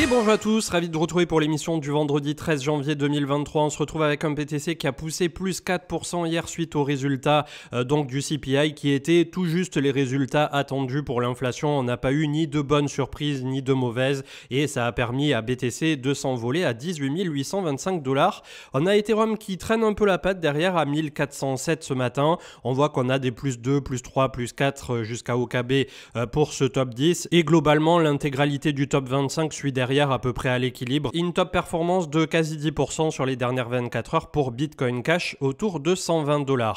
Et bonjour à tous, ravi de vous retrouver pour l'émission du vendredi 13 janvier 2023. On se retrouve avec un BTC qui a poussé plus 4% hier suite aux résultats donc du CPI qui étaient tout juste les résultats attendus pour l'inflation. On n'a pas eu ni de bonnes surprises ni de mauvaises et ça a permis à BTC de s'envoler à 18 825 $. On a Ethereum qui traîne un peu la patte derrière à 1407 ce matin. On voit qu'on a des plus 2, plus 3, plus 4 jusqu'à OKB pour ce top 10 et globalement l'intégralité du top 25 suit derrière à peu près à l'équilibre. Une top performance de quasi 10% sur les dernières 24 heures pour Bitcoin Cash autour de 120 $.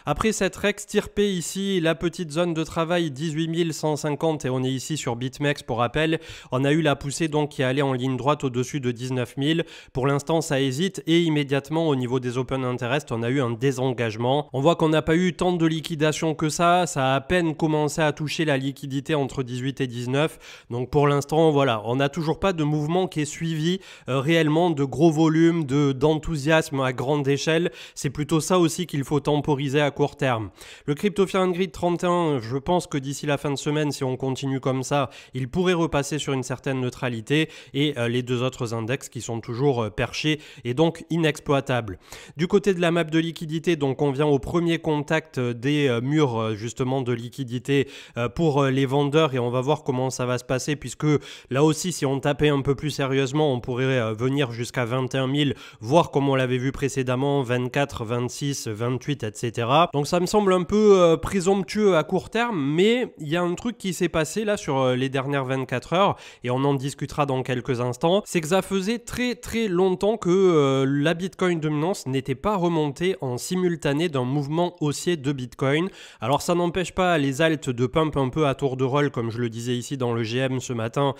Après cette extirpée ici, la petite zone de travail 18 150 et on est ici sur BitMEX pour rappel. On a eu la poussée donc qui est allée en ligne droite au-dessus de 19 000. Pour l'instant ça hésite et immédiatement au niveau des Open Interest on a eu un désengagement. On voit qu'on n'a pas eu tant de liquidation que ça a à peine commencé à toucher la liquidité entre 18 et 19. Donc pour l'instant voilà, on n'a toujours pas de mouvement qui est suivi réellement de gros volumes, d'enthousiasme à grande échelle. C'est plutôt ça aussi qu'il faut temporiser à court terme. Le Crypto Fear and Greed 31, je pense que d'ici la fin de semaine, si on continue comme ça, il pourrait repasser sur une certaine neutralité et les deux autres index qui sont toujours perchés et donc inexploitables. Du côté de la map de liquidité, donc on vient au premier contact des murs justement de liquidité pour les vendeurs et on va voir comment ça va se passer puisque là aussi si on tapait un peu plus sérieusement, on pourrait venir jusqu'à 21 000, voir comme on l'avait vu précédemment, 24, 26, 28, etc. Donc ça me semble un peu présomptueux à court terme, mais il y a un truc qui s'est passé là sur les dernières 24 heures, et on en discutera dans quelques instants, c'est que ça faisait très longtemps que la Bitcoin dominance n'était pas remontée en simultané d'un mouvement haussier de Bitcoin. Alors ça n'empêche pas les alts de pump un peu à tour de rôle, comme je le disais ici dans le GM ce matin,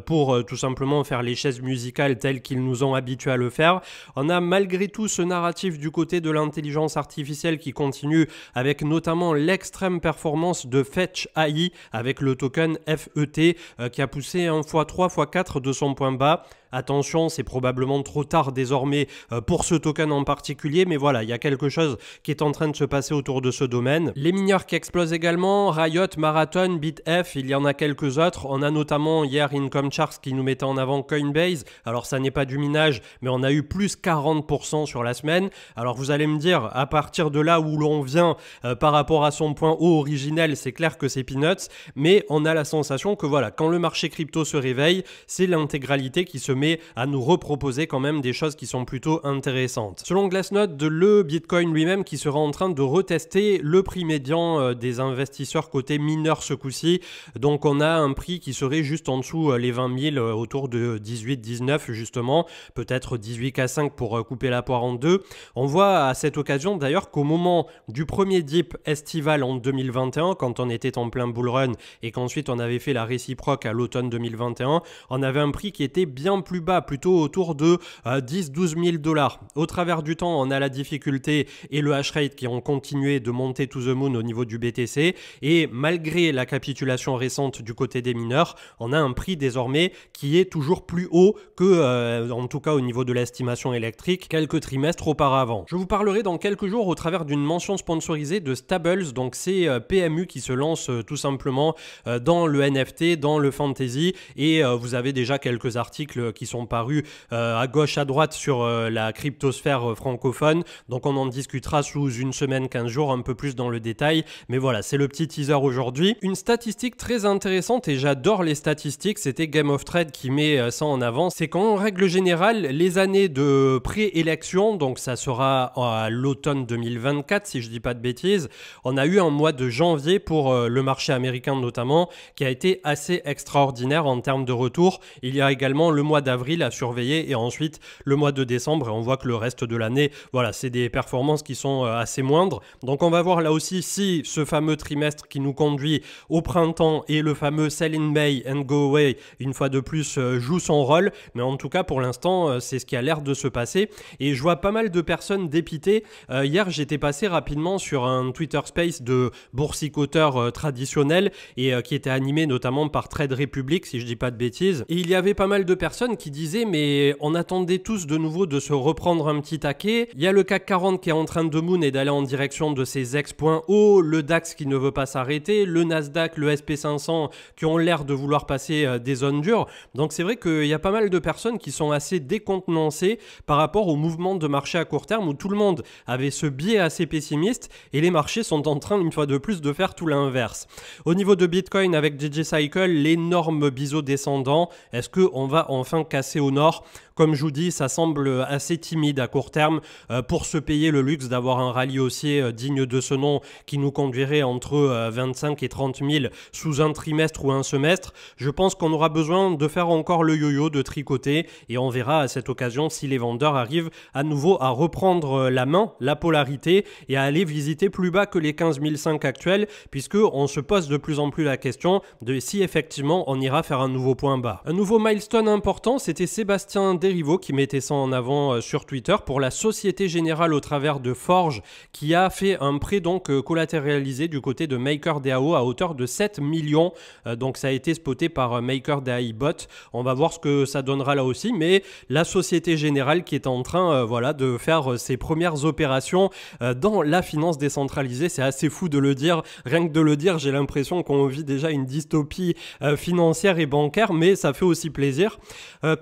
pour tout simplement faire les chaises musicales telles qu'ils nous ont habitués à le faire. On a malgré tout ce narratif du côté de l'intelligence artificielle qui continue avec notamment l'extrême performance de Fetch AI avec le token FET qui a poussé 1x3, x4 de son point bas. Attention, c'est probablement trop tard désormais pour ce token en particulier, mais voilà, il y a quelque chose qui est en train de se passer autour de ce domaine. Les mineurs qui explosent également, Riot, Marathon, BitF, il y en a quelques autres. On a notamment hier Income Charts qui nous mettait en avant Coinbase. Alors ça n'est pas du minage, mais on a eu plus 40% sur la semaine. Alors vous allez me dire, à partir de là où l'on vient par rapport à son point haut originel, c'est clair que c'est peanuts, mais on a la sensation que voilà, quand le marché crypto se réveille, c'est l'intégralité qui se met à nous reproposer quand même des choses qui sont plutôt intéressantes. Selon Glassnode, le Bitcoin lui-même qui sera en train de retester le prix médian des investisseurs côté mineurs ce coup-ci. Donc on a un prix qui serait juste en dessous les 20 000, autour de 18-19 justement, peut-être 18K5 pour couper la poire en deux. On voit à cette occasion d'ailleurs qu'au moment du premier dip estival en 2021, quand on était en plein bull run et qu'ensuite on avait fait la réciproque à l'automne 2021, on avait un prix qui était bien plus bas, plutôt autour de 10-12 000 $. Au travers du temps, on a la difficulté et le hash rate qui ont continué de monter to the moon au niveau du BTC et malgré la capitulation récente du côté des mineurs, on a un prix désormais qui est toujours plus haut que, en tout cas au niveau de l'estimation électrique, quelques trimestres auparavant. Je vous parlerai dans quelques jours au travers d'une mention sponsorisée de Stables, donc c'est PMU qui se lance tout simplement dans le NFT, dans le fantasy et vous avez déjà quelques articles qui sont parus à gauche, à droite sur la cryptosphère francophone. Donc on en discutera sous une semaine, 15 jours, un peu plus dans le détail. Mais voilà, c'est le petit teaser aujourd'hui. Une statistique très intéressante, et j'adore les statistiques, c'était Game of Trade qui met ça en avant, c'est qu'en règle générale, les années de pré-élection, donc ça sera à l'automne 2024, si je dis pas de bêtises, on a eu un mois de janvier pour le marché américain notamment, qui a été assez extraordinaire en termes de retour. Il y a également le mois d'avril à surveiller et ensuite le mois de décembre, et on voit que le reste de l'année, voilà, c'est des performances qui sont assez moindres. Donc on va voir là aussi si ce fameux trimestre qui nous conduit au printemps et le fameux Sell in May and Go Away, une fois de plus, joue son rôle. Mais en tout cas, pour l'instant, c'est ce qui a l'air de se passer. Et je vois pas mal de personnes dépitées. Hier, j'étais passé rapidement sur un Twitter Space de boursicoteurs traditionnels et qui était animé notamment par Trade Republic, si je dis pas de bêtises. Et il y avait pas mal de personnes personnes qui disaient mais on attendait tous de nouveau de se reprendre un petit taquet. Il y a le CAC 40 qui est en train de moon et d'aller en direction de ses ex-points hauts, le DAX qui ne veut pas s'arrêter, le Nasdaq, le SP500 qui ont l'air de vouloir passer des zones dures. Donc c'est vrai qu'il y a pas mal de personnes qui sont assez décontenancées par rapport au mouvement de marché à court terme où tout le monde avait ce biais assez pessimiste et les marchés sont en train une fois de plus de faire tout l'inverse. Au niveau de Bitcoin avec DJ Cycle, l'énorme biseau descendant, est-ce qu'on va enfin casser au nord ? Comme je vous dis, ça semble assez timide à court terme pour se payer le luxe d'avoir un rallye haussier digne de ce nom qui nous conduirait entre 25 et 30 000 sous un trimestre ou un semestre. Je pense qu'on aura besoin de faire encore le yo-yo, de tricoter et on verra à cette occasion si les vendeurs arrivent à nouveau à reprendre la main, la polarité et à aller visiter plus bas que les 15 500 actuels puisqu'on se pose de plus en plus la question de si effectivement on ira faire un nouveau point bas. Un nouveau milestone important, c'était Sébastien Derivo qui mettait ça en avant sur Twitter pour la Société Générale au travers de Forge qui a fait un prêt donc collatéralisé du côté de MakerDAO à hauteur de 7 millions. Donc ça a été spoté par MakerDAI Bot. On va voir ce que ça donnera là aussi, mais la Société Générale qui est en train voilà, de faire ses premières opérations dans la finance décentralisée. C'est assez fou de le dire. Rien que de le dire, j'ai l'impression qu'on vit déjà une dystopie financière et bancaire, mais ça fait aussi plaisir.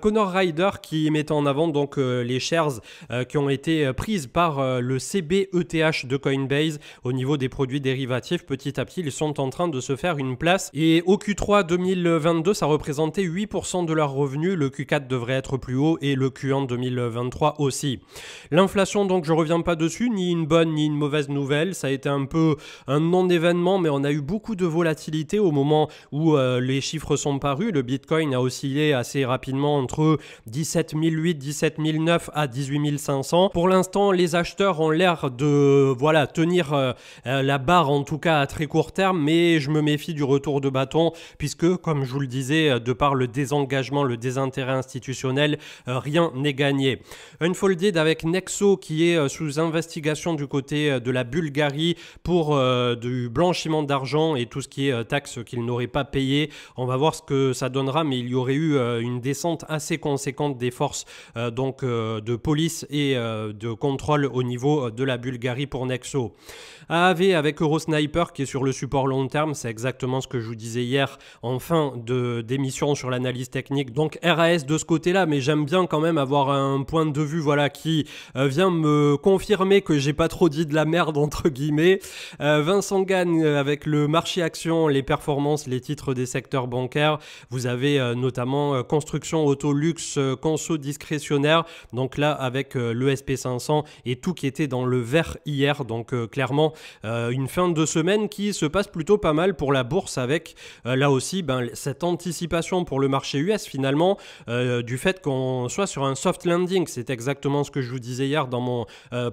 Connor Ryder qui mettait en avant donc les shares qui ont été prises par le CBETH de Coinbase au niveau des produits dérivatifs. Petit à petit, ils sont en train de se faire une place. Et au Q3 2022, ça représentait 8% de leurs revenus. Le Q4 devrait être plus haut et le Q1 2023 aussi. L'inflation, donc, je reviens pas dessus, ni une bonne ni une mauvaise nouvelle. Ça a été un peu un non-événement, mais on a eu beaucoup de volatilité au moment où les chiffres sont parus. Le Bitcoin a oscillé assez rapidement entre 17 008, 17 009 à 18 500. Pour l'instant, les acheteurs ont l'air de voilà, tenir la barre en tout cas à très court terme, mais je me méfie du retour de bâton puisque, comme je vous le disais, de par le désengagement, le désintérêt institutionnel, rien n'est gagné. Unfolded avec Nexo qui est sous investigation du côté de la Bulgarie pour du blanchiment d'argent et tout ce qui est taxes qu'ils n'auraient pas payé. On va voir ce que ça donnera, mais il y aurait eu une descente assez conséquente des forces de police et de contrôle au niveau de la Bulgarie pour Nexo. AAV avec Eurosniper qui est sur le support long terme, c'est exactement ce que je vous disais hier en fin d'émission sur l'analyse technique. Donc RAS de ce côté-là, mais j'aime bien quand même avoir un point de vue voilà, qui vient me confirmer que j'ai pas trop dit de la merde entre guillemets. Vincent Gann avec le marché action, les performances, les titres des secteurs bancaires. Vous avez notamment construction, auto, luxe, conso discrétionnaire. Donc là avec le SP500 et tout qui était dans le vert hier. Donc clairement une fin de semaine qui se passe plutôt pas mal pour la bourse avec là aussi cette anticipation pour le marché US finalement du fait qu'on soit sur un soft landing. C'est exactement ce que je vous disais hier dans mon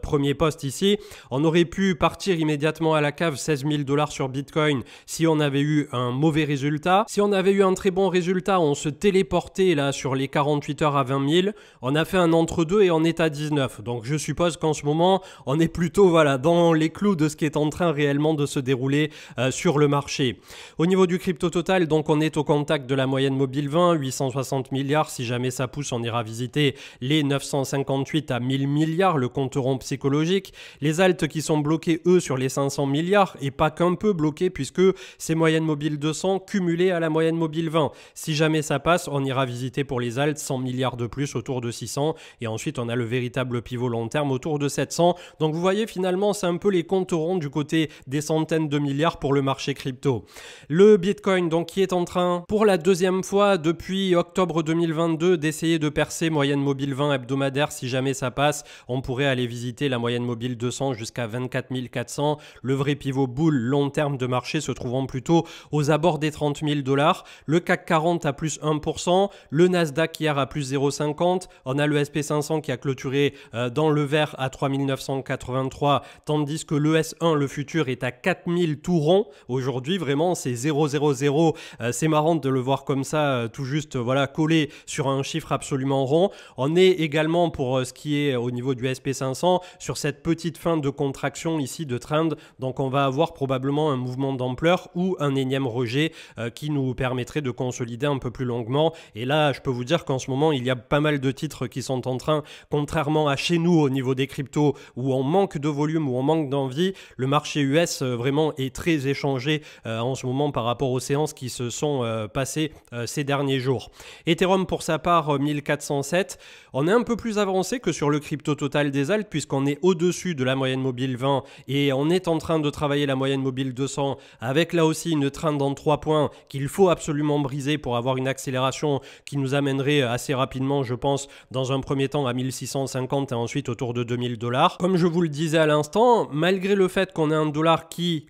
premier post ici. On aurait pu partir immédiatement à la cave 16 000 $ sur Bitcoin si on avait eu un mauvais résultat. Si on avait eu un très bon résultat, on se téléportait là sur les 48 heures à 20 000. On a fait un entre-deux et on est à 19. Donc je suppose qu'en ce moment, on est plutôt voilà, dans les clous de ce qui est en train réellement de se dérouler sur le marché. Au niveau du crypto total, donc on est au contact de la moyenne mobile 20, 860 milliards. Si jamais ça pousse, on ira visiter les 958 à 1000 milliards, le compte rond psychologique. Les alts qui sont bloqués, eux, sur les 500 milliards et pas qu'un peu bloqués puisque c'est moyenne mobile 200 cumulé à la moyenne mobile 20. Si jamais ça passe, on ira visiter pour les alts 100 milliards de plus autour de 600 et ensuite on a le véritable pivot long terme autour de 700. Donc vous voyez finalement c'est un peu les comptes ronds du côté des centaines de milliards pour le marché crypto. Le Bitcoin donc qui est en train pour la deuxième fois depuis octobre 2022 d'essayer de percer moyenne mobile 20 hebdomadaire. Si jamais ça passe, on pourrait aller visiter la moyenne mobile 200 jusqu'à 24 400. Le vrai pivot bull long terme de marché se trouvant plutôt aux abords des 30 000 $. Le CAC 40 à plus 1%. Le Nasdaq hier à plus 0,50. On a le SP500 qui a clôturé dans le vert à 3 983, tandis que le S1, le futur, est à 4000 tout rond. Aujourd'hui, vraiment, c'est 0,00. C'est marrant de le voir comme ça, tout juste voilà, collé sur un chiffre absolument rond. On est également, pour ce qui est au niveau du SP500, sur cette petite fin de contraction ici de trend. Donc, on va avoir probablement un mouvement d'ampleur ou un énième rejet qui nous permettrait de consolider un peu plus longuement. Et là, je peux vous dire qu'en ce moment, il y a pas mal de titres qui sont en train, contrairement à chez nous au niveau des cryptos, où on manque de volume, où on manque d'envie, le marché US vraiment est très échangé en ce moment par rapport aux séances qui se sont passées ces derniers jours. Ethereum pour sa part 1407, on est un peu plus avancé que sur le crypto total des altes puisqu'on est au-dessus de la moyenne mobile 20 et on est en train de travailler la moyenne mobile 200 avec là aussi une trend en 3 points qu'il faut absolument briser pour avoir une accélération qui nous amènerait assez rapidement, je pense, dans un premier temps à 1650 et ensuite autour de 2000 $. Comme je vous le disais à l'instant, malgré le fait qu'on ait un dollar qui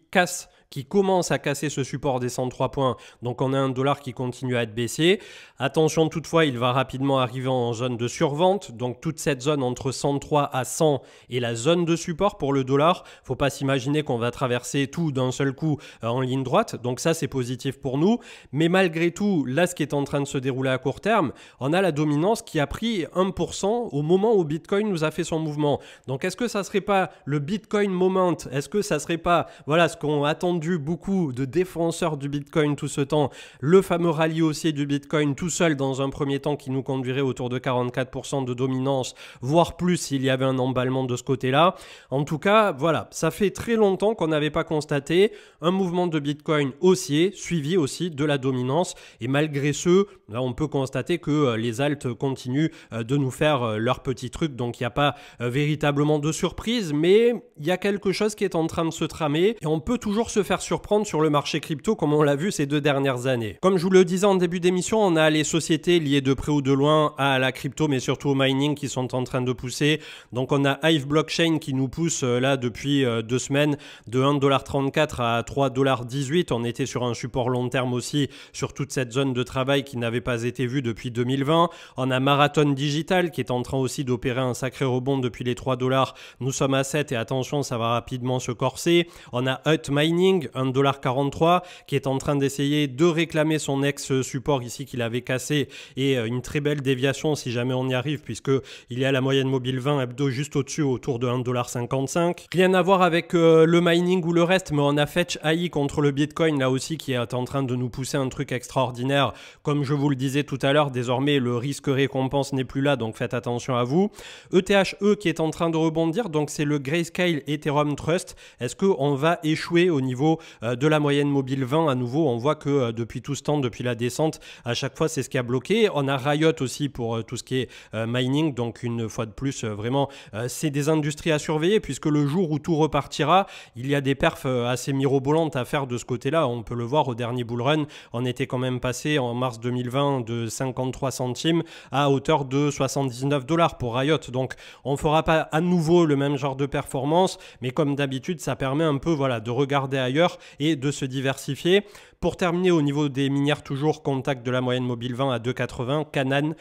commence à casser ce support des 103 points. Donc on a un dollar qui continue à être baissé. Attention toutefois, il va rapidement arriver en zone de survente. Donc toute cette zone entre 103 à 100 est la zone de support pour le dollar. Faut pas s'imaginer qu'on va traverser tout d'un seul coup en ligne droite. Donc ça, c'est positif pour nous. Mais malgré tout, là, ce qui est en train de se dérouler à court terme, on a la dominance qui a pris 1% au moment où Bitcoin nous a fait son mouvement. Donc est-ce que ça serait pas le Bitcoin moment? Est-ce que ça serait pas, voilà, ce qu'on attend beaucoup de défenseurs du Bitcoin tout ce temps, le fameux rallye haussier du Bitcoin tout seul dans un premier temps qui nous conduirait autour de 44% de dominance, voire plus s'il y avait un emballement de ce côté-là. En tout cas, voilà, ça fait très longtemps qu'on n'avait pas constaté un mouvement de Bitcoin haussier suivi aussi de la dominance et malgré ce, là on peut constater que les alts continuent de nous faire leur petit truc, donc il n'y a pas véritablement de surprise, mais il y a quelque chose qui est en train de se tramer et on peut toujours se faire surprendre sur le marché crypto comme on l'a vu ces 2 dernières années. Comme je vous le disais en début d'émission, on a les sociétés liées de près ou de loin à la crypto mais surtout au mining qui sont en train de pousser. Donc on a Hive Blockchain qui nous pousse là depuis 2 semaines de 1,34 $ à 3,18 $. On était sur un support long terme aussi sur toute cette zone de travail qui n'avait pas été vue depuis 2020. On a Marathon Digital qui est en train aussi d'opérer un sacré rebond depuis les 3 $. Nous sommes à 7 et attention, ça va rapidement se corser. On a Hut Mining 1,43 $, qui est en train d'essayer de réclamer son ex-support ici qu'il avait cassé et une très belle déviation si jamais on y arrive puisque il y a la moyenne mobile 20 hebdo juste au-dessus autour de 1,55 $. Rien à voir avec le mining ou le reste, mais on a Fetch AI contre le Bitcoin là aussi qui est en train de nous pousser un truc extraordinaire. Comme je vous le disais tout à l'heure, désormais le risque récompense n'est plus là, donc faites attention à vous. ETHE qui est en train de rebondir, donc c'est le Grayscale Ethereum Trust. Est-ce qu'on va échouer au niveau de la moyenne mobile 20 à nouveau? On voit que depuis tout ce temps, depuis la descente, à chaque fois c'est ce qui a bloqué. On a Riot aussi pour tout ce qui est mining, donc une fois de plus vraiment c'est des industries à surveiller puisque le jour où tout repartira, il y a des perfs assez mirobolantes à faire de ce côté-là. On peut le voir au dernier bull run, on était quand même passé en mars 2020 de 53 centimes à hauteur de 79 $ pour Riot. Donc on ne fera pas à nouveau le même genre de performance, mais comme d'habitude ça permet un peu voilà, de regarder ailleurs et de se diversifier. Pour terminer au niveau des minières, toujours contact de la moyenne mobile 20 à 2,80, Canaan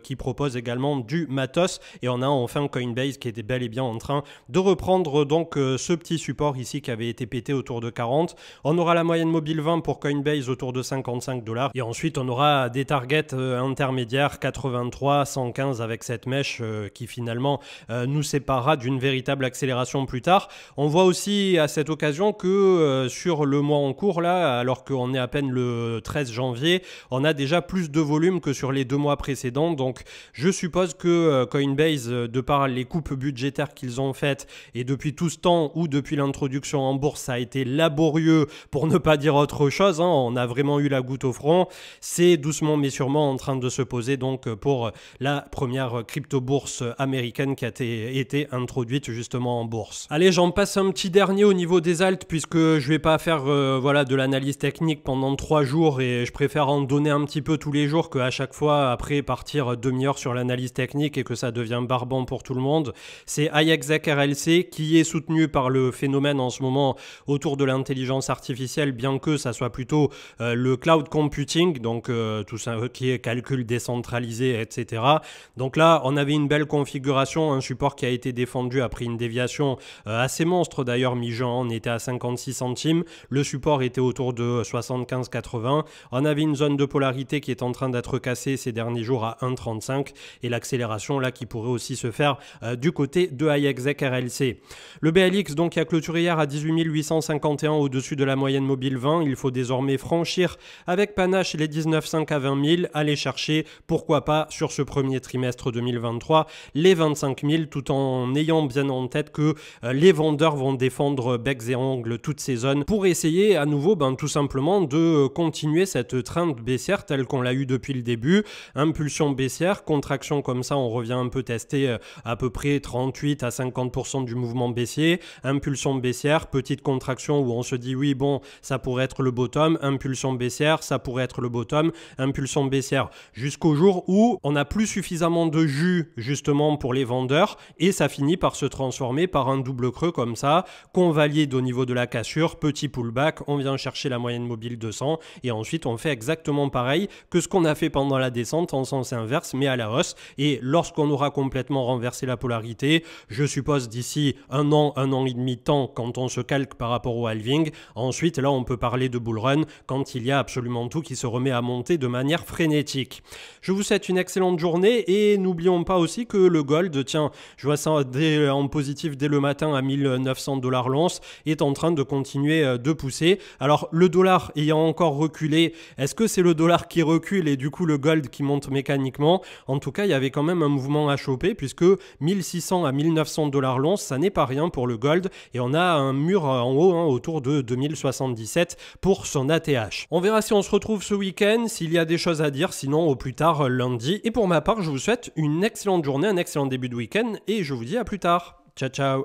qui propose également du matos et on a enfin Coinbase qui était bel et bien en train de reprendre donc ce petit support ici qui avait été pété autour de 40. On aura la moyenne mobile 20 pour Coinbase autour de 55 $ et ensuite on aura des targets intermédiaires 83, 115 avec cette mèche qui finalement nous séparera d'une véritable accélération plus tard. On voit aussi à cette occasion que sur le mois en cours là, alors qu'on est à peine le 13 janvier, on a déjà plus de volume que sur les 2 mois précédents. Donc je suppose que Coinbase, de par les coupes budgétaires qu'ils ont faites et depuis tout ce temps où depuis l'introduction en bourse ça a été laborieux pour ne pas dire autre chose, hein, on a vraiment eu la goutte au front, c'est doucement mais sûrement en train de se poser donc pour la première crypto-bourse américaine qui a été introduite justement en bourse. Allez, j'en passe un petit dernier au niveau des alts puisque je vais pas faire voilà, de l'analyse technique pendant 3 jours et je préfère en donner un petit peu tous les jours qu'à chaque fois après partir demi-heure sur l'analyse technique et que ça devient barbant pour tout le monde. C'est IXEC RLC qui est soutenu par le phénomène en ce moment autour de l'intelligence artificielle, bien que ça soit plutôt le cloud computing, donc tout ça qui est calcul décentralisé, etc. Donc là, on avait une belle configuration, un support qui a été défendu après une déviation assez monstre d'ailleurs mi-juin, on était à 56 centimes, le support était autour de de 75,80. On avait une zone de polarité qui est en train d'être cassée ces derniers jours à 1,35 et l'accélération là qui pourrait aussi se faire du côté de IXEC RLC. Le BLX donc qui a clôturé hier à 18 851 au-dessus de la moyenne mobile 20. Il faut désormais franchir avec panache les 19,5 à 20 000, aller chercher pourquoi pas sur ce premier trimestre 2023 les 25 000 tout en ayant bien en tête que les vendeurs vont défendre becs et ongles toutes ces zones pour essayer à nouveau tout simplement de continuer cette trend baissière telle qu'on l'a eu depuis le début. Impulsion baissière, contraction comme ça, on revient un peu tester à peu près 38 à 50% du mouvement baissier. Impulsion baissière, petite contraction où on se dit oui bon ça pourrait être le bottom, impulsion baissière, ça pourrait être le bottom, impulsion baissière jusqu'au jour où on n'a plus suffisamment de jus justement pour les vendeurs et ça finit par se transformer par un double creux comme ça qu'on valide au niveau de la cassure, petit pullback, on vient chercher la moyenne mobile 200 et ensuite on fait exactement pareil que ce qu'on a fait pendant la descente en sens inverse mais à la hausse et lorsqu'on aura complètement renversé la polarité, je suppose d'ici un an et demi de temps quand on se calque par rapport au halving, ensuite là on peut parler de bull run quand il y a absolument tout qui se remet à monter de manière frénétique. Je vous souhaite une excellente journée et n'oublions pas aussi que le gold, tiens, je vois ça en positif dès le matin à 1900 $ l'once, est en train de continuer de pousser. Alors le dollar ayant encore reculé, est-ce que c'est le dollar qui recule et du coup le gold qui monte mécaniquement? En tout cas, il y avait quand même un mouvement à choper puisque 1600 à 1900 $ l'once, ça n'est pas rien pour le gold et on a un mur en haut autour de 2077 pour son ATH. On verra si on se retrouve ce week-end, s'il y a des choses à dire, sinon au plus tard lundi. Et pour ma part, je vous souhaite une excellente journée, un excellent début de week-end et je vous dis à plus tard. Ciao ciao.